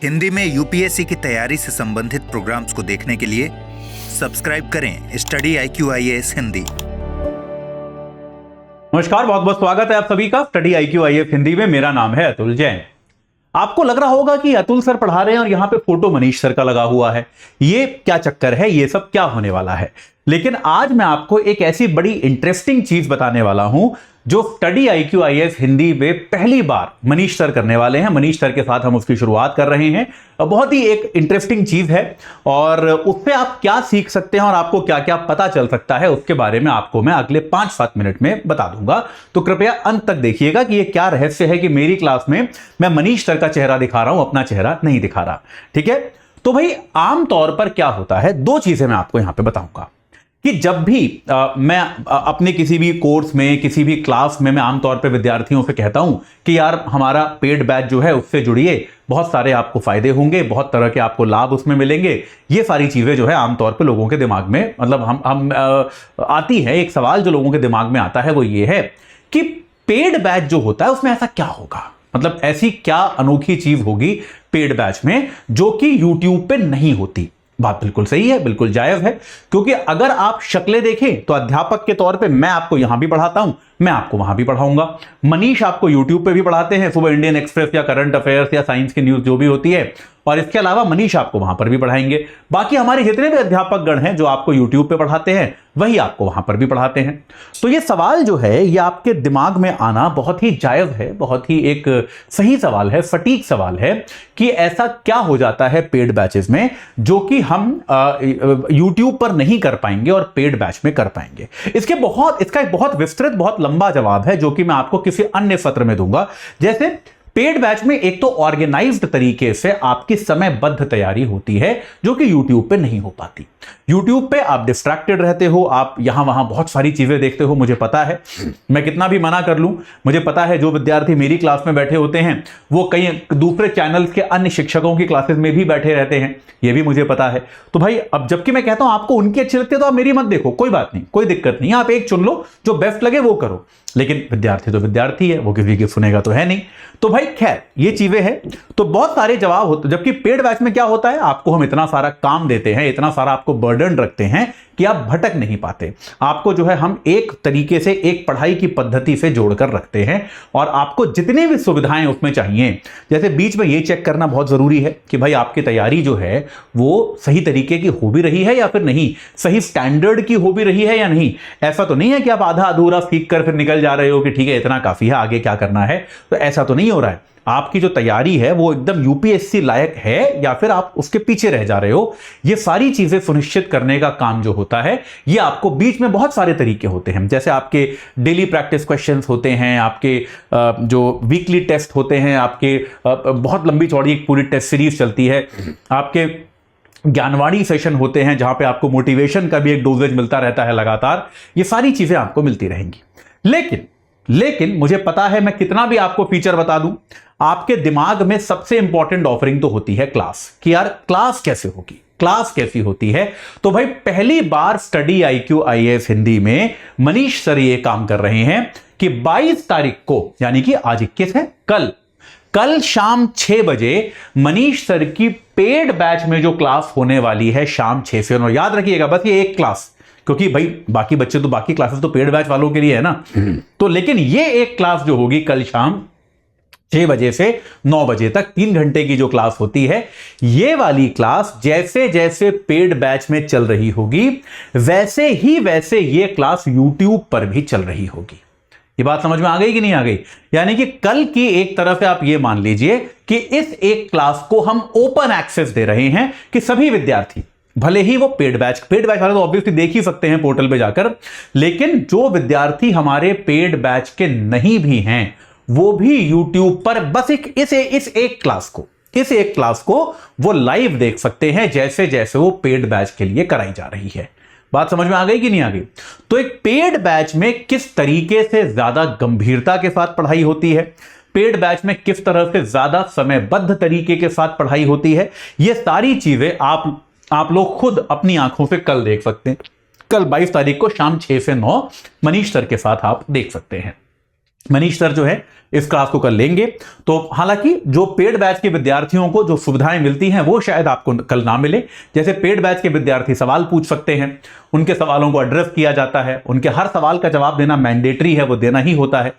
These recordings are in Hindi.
हिंदी में यूपीएससी की तैयारी से संबंधित प्रोग्राम्स को देखने के लिए सब्सक्राइब करें स्टडी IQ-IAS हिंदी। नमस्कार, बहुत बहुत स्वागत है आप सभी का स्टडी IQ-IAS हिंदी में। मेरा नाम है अतुल जैन। आपको लग रहा होगा कि अतुल सर पढ़ा रहे हैं और यहां पे फोटो मनीष सर का लगा हुआ है, ये क्या चक्कर है, ये सब क्या होने वाला है। लेकिन आज मैं आपको एक ऐसी बड़ी इंटरेस्टिंग चीज बताने वाला हूं जो स्टडी IQ-IAS हिंदी में पहली बार मनीष सर करने वाले हैं। मनीष सर के साथ हम उसकी शुरुआत कर रहे हैं। बहुत ही एक इंटरेस्टिंग चीज है और उससे आप क्या सीख सकते हैं और आपको क्या क्या पता चल सकता है उसके बारे में आपको मैं अगले 5-7 मिनट में बता दूंगा। तो कृपया अंत तक देखिएगा कि ये क्या रहस्य है कि मेरी क्लास में मैं मनीष सर का चेहरा दिखा रहा हूं, अपना चेहरा नहीं दिखा रहा। ठीक है, तो भाई आमतौर पर क्या होता है, दो चीजें मैं आपको यहां पर बताऊंगा कि जब भी मैं अपने किसी भी कोर्स में, किसी भी क्लास में मैं आमतौर पे विद्यार्थियों से कहता हूं कि यार हमारा पेड बैच जो है उससे जुड़िए, बहुत सारे आपको फायदे होंगे, बहुत तरह के आपको लाभ उसमें मिलेंगे। ये सारी चीजें जो है आमतौर पे लोगों के दिमाग में मतलब हम आती है। एक सवाल जो लोगों के दिमाग में आता है वो ये है कि पेड बैच जो होता है उसमें ऐसा क्या होगा, मतलब ऐसी क्या अनोखी चीज होगी पेड बैच में जो कि यूट्यूब पे नहीं होती। बात बिल्कुल सही है, बिल्कुल जायज है, क्योंकि अगर आप शक्लें देखें तो अध्यापक के तौर पे मैं आपको यहां भी पढ़ाता हूं, मैं आपको वहां भी पढ़ाऊंगा। मनीष आपको यूट्यूब पे भी पढ़ाते हैं, सुबह इंडियन एक्सप्रेस या करंट अफेयर्स या साइंस की न्यूज जो भी होती है, और इसके अलावा मनीष आपको वहां पर भी पढ़ाएंगे। बाकी हमारे जितने भी अध्यापक गण हैं जो आपको यूट्यूब पे पढ़ाते हैं वही आपको वहां पर भी पढ़ाते हैं। तो ये सवाल जो है ये आपके दिमाग में आना बहुत ही जायज है, बहुत ही एक सही सवाल है, सटीक सवाल है कि ऐसा क्या हो जाता है पेड बैचेस में जो कि हम यूट्यूब पर नहीं कर पाएंगे और पेड बैच में कर पाएंगे। इसका एक बहुत विस्तृत, बहुत लंबा जवाब है जो कि मैं आपको किसी अन्य सत्र में दूंगा। जैसे पेड बैच में एक तो ऑर्गेनाइज्ड तरीके से आपकी समयबद्ध तैयारी होती है जो कि यूट्यूब पे नहीं हो पाती। यूट्यूब पे आप डिस्ट्रैक्टेड रहते हो, आप यहां वहां बहुत सारी चीजें देखते हो। मुझे पता है, मैं कितना भी मना कर लूं, मुझे पता है जो विद्यार्थी मेरी क्लास में बैठे होते हैं वो कई दूसरे चैनल्स के अन्य शिक्षकों की क्लासेस में भी बैठे रहते हैं, ये भी मुझे पता है। तो भाई अब जबकि मैं कहता हूं आपको उनकी अच्छी लगती है तो आप मेरी मत देखो, कोई बात नहीं, कोई दिक्कत नहीं, आप एक चुन लो, जो बेस्ट लगे वो करो। लेकिन विद्यार्थी तो विद्यार्थी है, वो किसी की सुनेगा तो है नहीं। तो भाई खैर ये चीजें हैं, तो बहुत सारे जवाब होते। जबकि पेड बैच में क्या होता है, आपको हम इतना सारा काम देते हैं, इतना सारा आपको बर्डन रखते हैं कि आप भटक नहीं पाते। आपको जो है हम एक तरीके से, एक पढ़ाई की पद्धति से जोड़कर रखते हैं और आपको जितनी भी सुविधाएं उसमें चाहिए। जैसे बीच में ये चेक करना बहुत जरूरी है कि भाई आपकी तैयारी जो है वो सही तरीके की हो भी रही है या फिर नहीं, सही स्टैंडर्ड की हो भी रही है या नहीं। ऐसा तो नहीं है कि आप आधा अधूरा सीख कर फिर निकल जा रहे हो कि ठीक है इतना काफी है, आगे क्या करना है, तो ऐसा तो नहीं हो रहा है। आपकी जो तैयारी है वो एकदम यूपीएससी लायक है या फिर आप उसके पीछे रह जा रहे हो, ये सारी चीजें सुनिश्चित करने का काम जो होता है ये आपको बीच में बहुत सारे तरीके होते हैं। जैसे आपके डेली प्रैक्टिस क्वेश्चंस होते हैं, आपके जो वीकली टेस्ट होते हैं, आपके बहुत लंबी चौड़ी एक पूरी टेस्ट सीरीज चलती है, आपके ज्ञानवाणी सेशन होते हैं जहां पे आपको मोटिवेशन का भी एक डोजेज मिलता रहता है लगातार। ये सारी चीजें आपको मिलती रहेंगी। लेकिन मुझे पता है मैं कितना भी आपको फीचर बता दूं, आपके दिमाग में सबसे इंपॉर्टेंट ऑफरिंग तो होती है क्लास, कि यार क्लास कैसे होगी, क्लास कैसी होती है। तो भाई पहली बार स्टडी IQ-IAS हिंदी में मनीष सर ये काम कर रहे हैं कि 22 तारीख को, यानी कि आज 21 है, कल शाम 6 बजे मनीष सर की पेड बैच में जो क्लास होने वाली है शाम 6 से 9। याद रखिएगा बस ये एक क्लास, क्योंकि भाई बाकी बच्चे तो, बाकी क्लासेस तो पेड बैच वालों के लिए है ना। तो लेकिन ये एक क्लास जो होगी कल शाम 6 बजे से 9 बजे तक 3 घंटे की जो क्लास होती है, ये वाली क्लास जैसे जैसे पेड बैच में चल रही होगी वैसे ये क्लास यूट्यूब पर भी चल रही होगी। ये बात समझ में आ गई कि नहीं आ गई? यानी कि कल की एक तरफ से आप ये मान लीजिए कि इस एक क्लास को हम ओपन एक्सेस दे रहे हैं कि सभी विद्यार्थी, भले ही वो पेड बैच वाले तो ऑब्वियसली देख ही सकते हैं पोर्टल पे जाकर, लेकिन जो विद्यार्थी हमारे पेड बैच के नहीं भी हैं वो भी यूट्यूब पर बस इस एक क्लास को वो लाइव देख सकते हैं जैसे जैसे वो पेड बैच के लिए कराई जा रही है। बात समझ में आ गई कि नहीं आ गई? तो एक पेड बैच में किस तरीके से ज्यादा गंभीरता के साथ पढ़ाई होती है, पेड बैच में किस तरह से ज्यादा समयबद्ध तरीके के साथ पढ़ाई होती है, ये सारी चीजें आप लोग खुद अपनी आंखों से कल देख सकते हैं। कल 22 तारीख को शाम 6 से 9 मनीष सर के साथ आप देख सकते हैं। मनीष सर जो है इस क्लास को कल लेंगे। तो हालांकि जो पेड बैच के विद्यार्थियों को जो सुविधाएं मिलती हैं वो शायद आपको कल ना मिले। जैसे पेड बैच के विद्यार्थी सवाल पूछ सकते हैं, उनके सवालों को एड्रेस किया जाता है, उनके हर सवाल का जवाब देना मैंडेटरी है, वो देना ही होता है।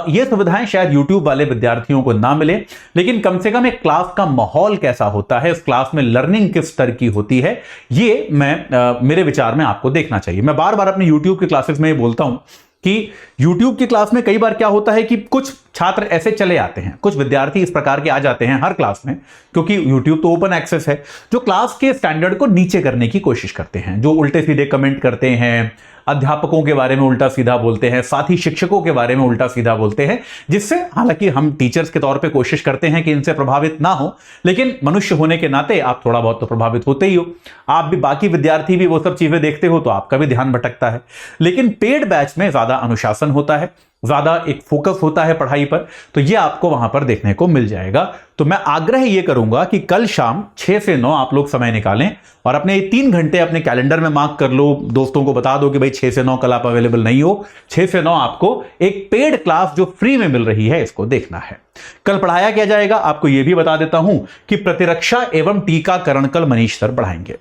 ये सुविधाएं शायद यूट्यूब वाले विद्यार्थियों को ना मिले, लेकिन कम से कम एक क्लास का माहौल कैसा होता है, उस क्लास में लर्निंग किस स्तर की होती है, ये मेरे विचार में आपको देखना चाहिए। मैं बार बार अपने यूट्यूब के क्लासेस में ये बोलता हूं कि YouTube की क्लास में कई बार क्या होता है कि कुछ छात्र ऐसे चले आते हैं, कुछ विद्यार्थी इस प्रकार के आ जाते हैं हर क्लास में, क्योंकि YouTube तो ओपन एक्सेस है, जो क्लास के स्टैंडर्ड को नीचे करने की कोशिश करते हैं, जो उल्टे सीधे कमेंट करते हैं, अध्यापकों के बारे में उल्टा सीधा बोलते हैं, साथ ही शिक्षकों के बारे में उल्टा सीधा बोलते हैं, जिससे हालांकि हम टीचर्स के तौर पे कोशिश करते हैं कि इनसे प्रभावित ना हो, लेकिन मनुष्य होने के नाते आप थोड़ा बहुत तो प्रभावित होते ही हो। आप भी, बाकी विद्यार्थी भी वो सब चीजें देखते हो तो आपका भी ध्यान भटकता है। लेकिन पेड बैच में ज्यादा अनुशासन होता है, ज्यादा एक फोकस होता है पढ़ाई पर, तो ये आपको वहां पर देखने को मिल जाएगा। तो मैं आग्रह ये करूंगा कि कल शाम 6 से 9 आप लोग समय निकालें और अपने 3 घंटे अपने कैलेंडर में मार्क कर लो, दोस्तों को बता दो कि भाई 6 से 9 कल आप अवेलेबल नहीं हो, 6 से 9 आपको एक पेड क्लास जो फ्री में मिल रही है इसको देखना है। कल पढ़ाया क्या जाएगा आपको यह भी बता देता हूं कि प्रतिरक्षा एवं टीकाकरण कल मनीष सर पढ़ाएंगे।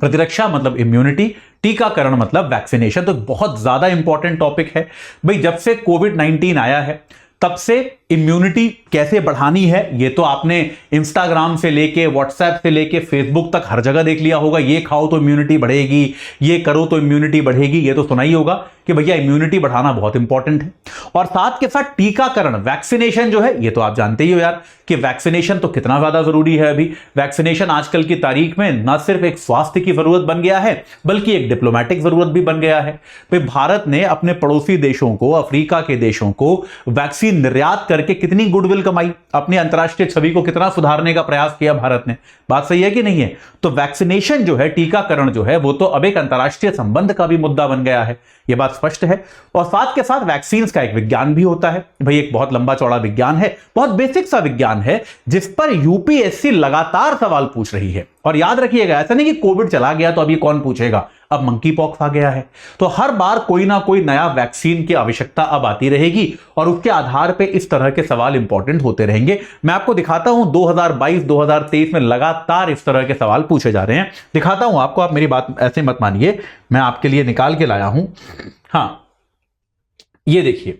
प्रतिरक्षा मतलब इम्यूनिटी, टीकाकरण मतलब वैक्सीनेशन, तो बहुत ज्यादा इंपॉर्टेंट टॉपिक है भाई। जब से कोविड-19 आया है तब से इम्यूनिटी कैसे बढ़ानी है ये तो आपने इंस्टाग्राम से लेके, व्हाट्सएप से लेके, फेसबुक तक हर जगह देख लिया होगा। ये खाओ तो इम्यूनिटी बढ़ेगी, ये करो तो इम्यूनिटी बढ़ेगी, ये तो सुना ही होगा कि भैया इम्यूनिटी बढ़ाना बहुत इंपॉर्टेंट है। और साथ के साथ टीकाकरण, वैक्सीनेशन जो है, ये तो आप जानते ही हो यार कि वैक्सीनेशन तो कितना ज्यादा जरूरी है। अभी वैक्सीनेशन आजकल की तारीख में न सिर्फ एक स्वास्थ्य की जरूरत बन गया है, बल्कि एक डिप्लोमेटिक जरूरत भी बन गया है। भाई भारत ने अपने पड़ोसी देशों को, अफ्रीका के देशों को वैक्सीन निर्यात करके कितनी गुडविल कमाई, अपनी अंतरराष्ट्रीय छवि को कितना सुधारने का प्रयास किया भारत ने। बात सही है कि नहीं है? तो वैक्सीनेशन जो है, टीकाकरण जो है, वो तो अब एक अंतरराष्ट्रीय संबंध का भी मुद्दा बन गया है, ये बात स्पष्ट है। और साथ के साथ वैक्सीन का एक विज्ञान भी होता है भाई, एक बहुत लंबा चौड़ा विज्ञान है, बहुत बेसिक सा विज्ञान है, जिस पर यूपीएससी लगातार सवाल पूछ रही है। और याद रखिएगा, ऐसा नहीं कि कोविड चला गया तो अब ये कौन पूछेगा, अब मंकी पॉक्स आ गया है, तो हर बार कोई ना कोई नया वैक्सीन की आवश्यकता अब आती रहेगी और उसके आधार पे इस तरह के सवाल इंपॉर्टेंट होते रहेंगे। मैं आपको दिखाता हूं 2022-2023 में लगातार इस तरह के सवाल पूछे जा रहे हैं, दिखाता हूं आपको, आप मेरी बात ऐसे मत मानिए, मैं आपके लिए निकाल के लाया हूं। हां, ये देखिए,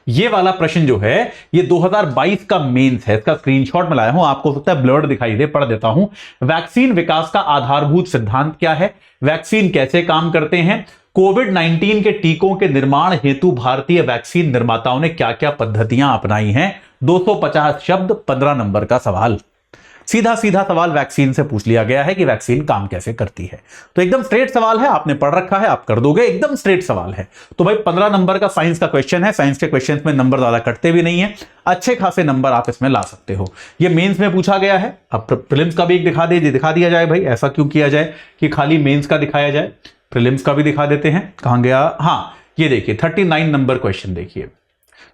ये वाला प्रश्न जो है ये 2022 का मेंस है, इसका स्क्रीनशॉट में लाया हूं, आपको हो सकता है ब्लर्ड दिखाई दे, पढ़ देता हूं। वैक्सीन विकास का आधारभूत सिद्धांत क्या है, वैक्सीन कैसे काम करते हैं, कोविड-19 के टीकों के निर्माण हेतु भारतीय वैक्सीन निर्माताओं ने क्या क्या पद्धतियां अपनाई हैं। 250 शब्द, 15 नंबर का सवाल, सीधा सीधा सवाल वैक्सीन से पूछ लिया गया है कि वैक्सीन काम कैसे करती है। तो एकदम स्ट्रेट सवाल है, आपने पढ़ रखा है, आप कर दोगे, एकदम स्ट्रेट सवाल है। तो भाई 15 नंबर का साइंस का क्वेश्चन है, साइंस के क्वेश्चन में नंबर ज्यादा कटते भी नहीं है, अच्छे खासे नंबर आप इसमें ला सकते हो। ये मेंस में पूछा गया है, अब प्रीलिम्स का भी एक दिखा दिया जाए भाई, ऐसा क्यों किया जाए कि खाली मेंस का दिखाया जाए, प्रीलिम्स का भी दिखा देते हैं। कहां गया, हां ये देखिए 39 नंबर क्वेश्चन, देखिए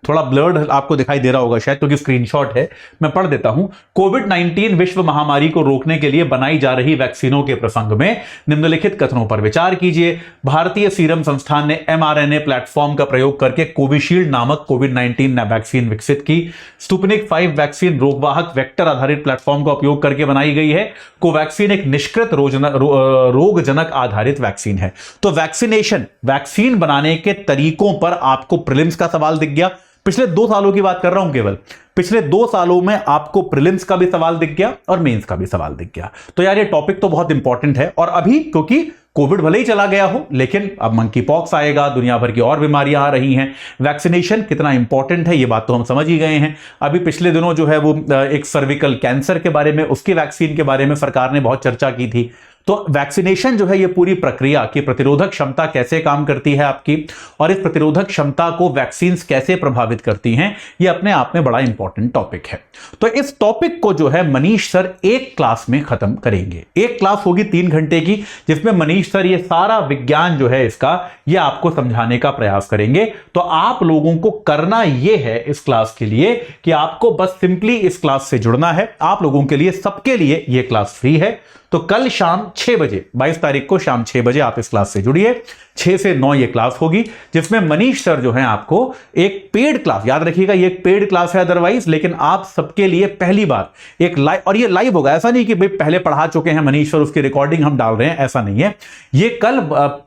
थोड़ा ब्लर्ड आपको दिखाई दे रहा होगा शायद क्योंकि स्क्रीनशॉट है, मैं पढ़ देता हूं। कोविड-19 विश्व महामारी को रोकने के लिए बनाई जा रही वैक्सीनों के प्रसंग में निम्नलिखित कथनों पर विचार कीजिए। भारतीय सीरम संस्थान ने mRNA प्लेटफॉर्म का प्रयोग करके कोविशील्ड नामक कोविड-19 वैक्सीन विकसित की। स्पुतनिक 5 वैक्सीन रोगवाहक वेक्टर आधारित प्लेटफॉर्म का उपयोग करके बनाई गई है। कोवैक्सीन एक निष्कृत रोगजनक आधारित वैक्सीन है। तो वैक्सीनेशन, वैक्सीन बनाने के तरीकों पर आपको प्रीलिम्स का सवाल दिख गया। पिछले 2 सालों की बात कर रहा हूं, केवल पिछले 2 सालों में आपको प्रीलिम्स का भी सवाल दिख गया और मेंस का भी सवाल दिख गया। तो यार ये टॉपिक तो बहुत इंपॉर्टेंट है। और अभी क्योंकि कोविड भले ही चला गया हो, लेकिन अब मंकी पॉक्स आएगा, दुनिया भर की और बीमारियां आ रही हैं, वैक्सीनेशन कितना इंपॉर्टेंट है ये बात तो हम समझ ही गए हैं। अभी पिछले दिनों जो है वो एक सर्विकल कैंसर के बारे में, उसकी वैक्सीन के बारे में सरकार ने बहुत चर्चा की थी। तो वैक्सीनेशन जो है ये पूरी प्रक्रिया की प्रतिरोधक क्षमता कैसे काम करती है आपकी, और इस प्रतिरोधक क्षमता को वैक्सीन कैसे प्रभावित करती हैं, ये अपने आप में बड़ा इंपॉर्टेंट टॉपिक है। तो इस टॉपिक को जो है मनीष सर एक क्लास में खत्म करेंगे। एक क्लास होगी 3 घंटे की, जिसमें मनीष सर ये सारा विज्ञान जो है इसका, ये आपको समझाने का प्रयास करेंगे। तो आप लोगों को करना ये है इस क्लास के लिए कि आपको बस सिंपली इस क्लास से जुड़ना है। आप लोगों के लिए, सबके लिए ये क्लास फ्री है। तो कल शाम 6 बजे 22 तारीख को शाम 6 बजे आप इस क्लास से जुड़िए। 6 से 9 ये क्लास होगी, जिसमें मनीष सर जो है आपको एक पेड क्लास, याद रखिएगा ये एक पेड क्लास है अदरवाइज, लेकिन आप सबके लिए पहली बार एक लाइव, और ये लाइव होगा, ऐसा नहीं कि भाई पहले पढ़ा चुके हैं मनीष सर उसकी रिकॉर्डिंग हम डाल रहे हैं, ऐसा नहीं है। ये कल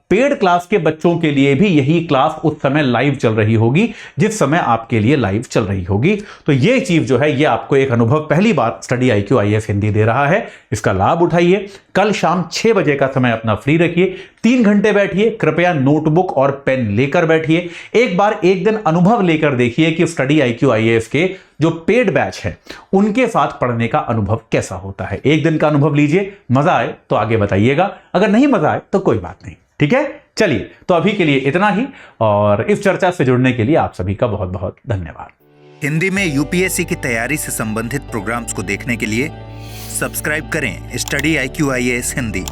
पेड क्लास के बच्चों के लिए भी यही क्लास उस समय लाइव चल रही होगी जिस समय आपके लिए लाइव चल रही होगी। तो ये चीज जो है ये आपको एक अनुभव पहली बार स्टडी IQ IAS हिंदी दे रहा है, इसका लाभ उठाइए। कल शाम 6 बजे का समय अपना फ्री रखिए, 3 घंटे बैठिए, कृपया नोटबुक और पेन लेकर बैठिए, एक बार एक दिन अनुभव लेकर देखिए कि स्टडी IQ IAS के जो पेड बैच है उनके साथ पढ़ने का अनुभव कैसा होता है। एक दिन का अनुभव लीजिए, मजा आए तो आगे बताइएगा, अगर नहीं मजा आए तो कोई बात नहीं, ठीक है। चलिए, तो अभी के लिए इतना ही, और इस चर्चा से जुड़ने के लिए आप सभी का बहुत बहुत धन्यवाद। हिंदी में यूपीएससी की तैयारी से संबंधित प्रोग्राम्स को देखने के लिए सब्सक्राइब करें स्टडी IQ IAS हिंदी।